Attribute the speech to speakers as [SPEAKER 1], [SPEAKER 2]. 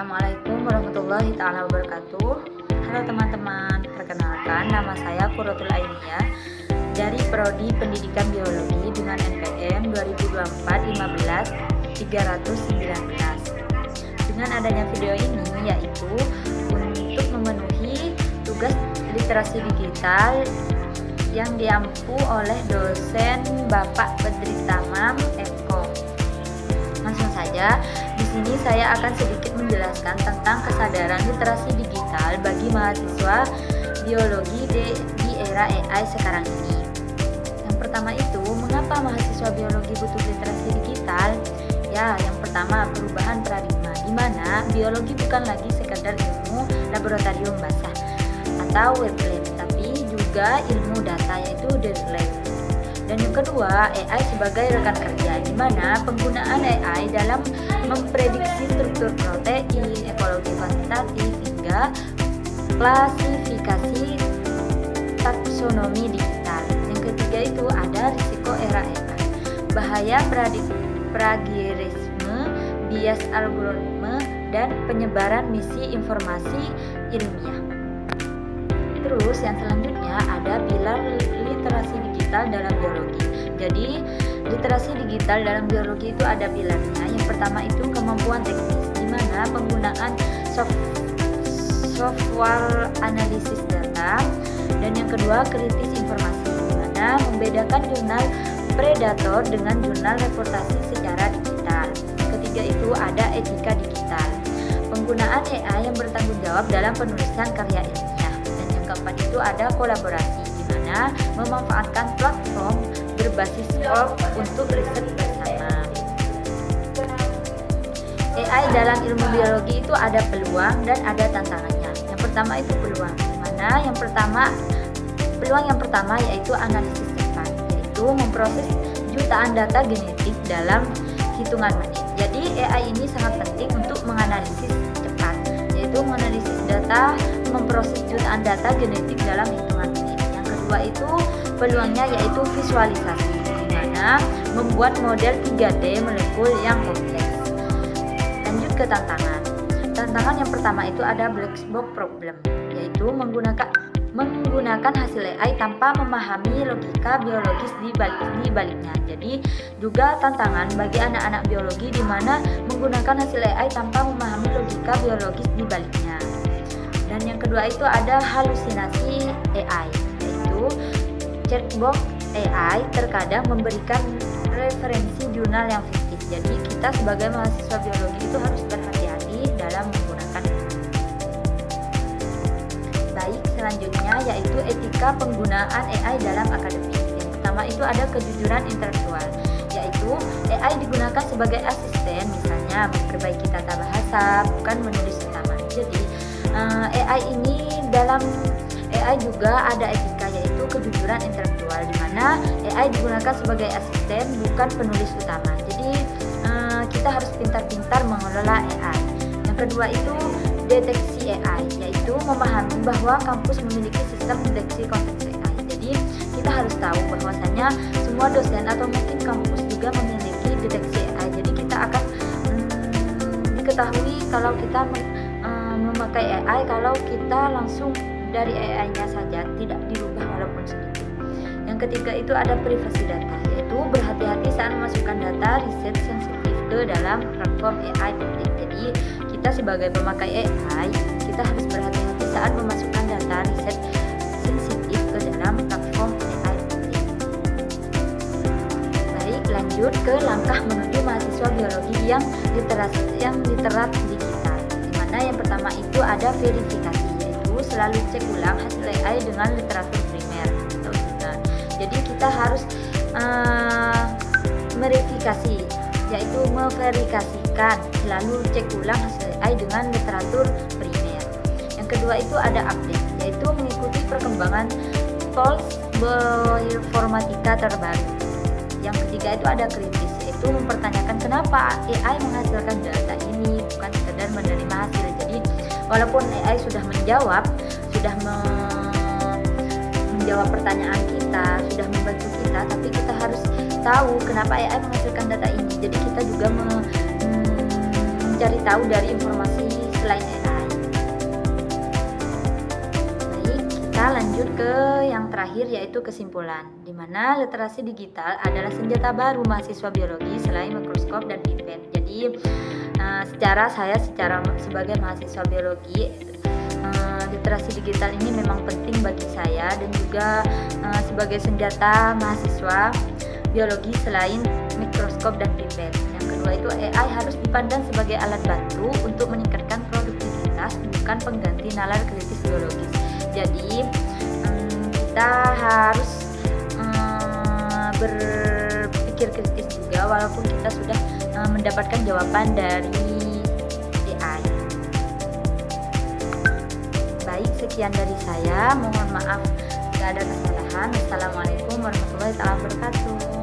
[SPEAKER 1] Assalamualaikum warahmatullahi taala wabarakatuh. Halo teman-teman, perkenalkan nama saya Qurratul Ainiyah dari Prodi Pendidikan Biologi dengan NPM 2024-15-319. Dengan adanya video ini yaitu untuk memenuhi tugas literasi digital yang diampu oleh dosen Bapak Bedri Tamam Eko. Langsung saja, di sini saya akan sedikit menjelaskan tentang kesadaran literasi digital bagi mahasiswa biologi di era AI sekarang ini. Yang pertama itu, mengapa mahasiswa biologi butuh literasi digital? Ya, yang pertama perubahan paradigma, di mana biologi bukan lagi sekedar ilmu laboratorium basah atau web lab, tapi juga ilmu data yaitu data lab. Dan yang kedua, AI sebagai rekan kerja, di mana penggunaan AI dalam memprediksi struktur protein, ekologi kuantitatif, hingga klasifikasi taksonomi digital. Yang ketiga itu ada risiko era AI, bahaya plagiarisme, bias algoritma, dan penyebaran misi informasi ilmiah. Terus yang selanjutnya ada pilar literasi digital dalam biologi. Jadi literasi digital dalam biologi itu ada pilarnya. Yang pertama itu kemampuan teknis, di mana penggunaan software analisis data, dan yang kedua kritis informasi, di mana membedakan jurnal predator dengan jurnal reportasi secara digital. Ketiga itu ada etika digital, penggunaan AI yang bertanggung jawab dalam penulisan karya ilmiah. Keempat itu ada kolaborasi, di mana memanfaatkan platform berbasis org untuk riset bersama. AI dalam ilmu biologi itu ada peluang dan ada tantangannya. Yang pertama itu peluang, di mana peluang yang pertama yaitu analisis cepat, yaitu memproses jutaan data genetik dalam hitungan menit. Jadi AI ini sangat penting untuk menganalisis cepat, yaitu menganalisis data, memproses jutaan data genetik dalam hitungan menit. Yang kedua itu peluangnya yaitu visualisasi, di mana membuat model 3D molekul yang kompleks. Lanjut ke tantangan. Tantangan yang pertama itu ada black box problem, yaitu menggunakan hasil AI tanpa memahami logika biologis di baliknya. Jadi juga tantangan bagi anak-anak biologi di mana menggunakan hasil AI tanpa memahami logika biologis di baliknya. Dan yang kedua itu ada halusinasi AI, yaitu chatbot AI terkadang memberikan referensi jurnal yang fiktif. Jadi kita sebagai mahasiswa biologi itu harus berhati-hati dalam menggunakan itu. Baik, selanjutnya yaitu etika penggunaan AI dalam akademik. Yang pertama itu ada kejujuran intelektual, yaitu AI digunakan sebagai asisten, misalnya memperbaiki tata bahasa, bukan menulis utama. Jadi AI ini dalam AI juga ada etika, yaitu kejujuran intelektual, di mana AI digunakan sebagai asisten bukan penulis utama. Jadi kita harus pintar-pintar mengelola AI. Yang kedua itu deteksi AI, yaitu memahami bahwa kampus memiliki sistem deteksi konteks AI. Jadi kita harus tahu bahwasanya semua dosen atau mungkin kampus juga memiliki deteksi AI. Jadi kita akan diketahui kalau kita memakai AI, kalau kita langsung dari AI-nya saja, tidak dirubah walaupun sedikit. Yang ketiga itu ada privasi data, yaitu berhati-hati saat memasukkan data riset sensitif ke dalam platform AI publik. Jadi kita sebagai pemakai AI, kita harus berhati-hati saat memasukkan data riset sensitif ke dalam platform AI publik. Baik, lanjut ke langkah menuju mahasiswa biologi yang literat digital. Yang pertama itu ada verifikasi, yaitu selalu cek ulang hasil AI dengan literatur primer atau jurnal. Jadi kita harus verifikasi, yaitu memverifikasikan, selalu cek ulang hasil AI dengan literatur primer. Yang kedua itu ada update, yaitu mengikuti perkembangan tools bioinformatika terbaru. Yang ketiga itu ada kritis, yaitu mempertanyakan kenapa AI menghasilkan data ini, bukan sekedar menerima hasil. Jadi walaupun AI sudah menjawab pertanyaan kita, sudah membantu kita, tapi kita harus tahu kenapa AI menghasilkan data ini. Jadi kita juga mencari tahu dari informasi selain AI. Baik, kita lanjut ke yang terakhir yaitu kesimpulan, di mana literasi digital adalah senjata baru mahasiswa biologi selain mikroskop dan pipet. Jadi saya sebagai mahasiswa biologi, literasi digital ini memang penting bagi saya dan juga sebagai senjata mahasiswa biologi selain mikroskop dan pipet. Yang kedua itu AI harus dipandang sebagai alat bantu untuk meningkatkan produktivitas, bukan pengganti nalar kritis biologis. Jadi kita harus berpikir kritis juga walaupun kita sudah mendapatkan jawaban dari AI. Baik, sekian dari saya. Mohon maaf jika ada kesalahan. Assalamualaikum warahmatullahi wabarakatuh.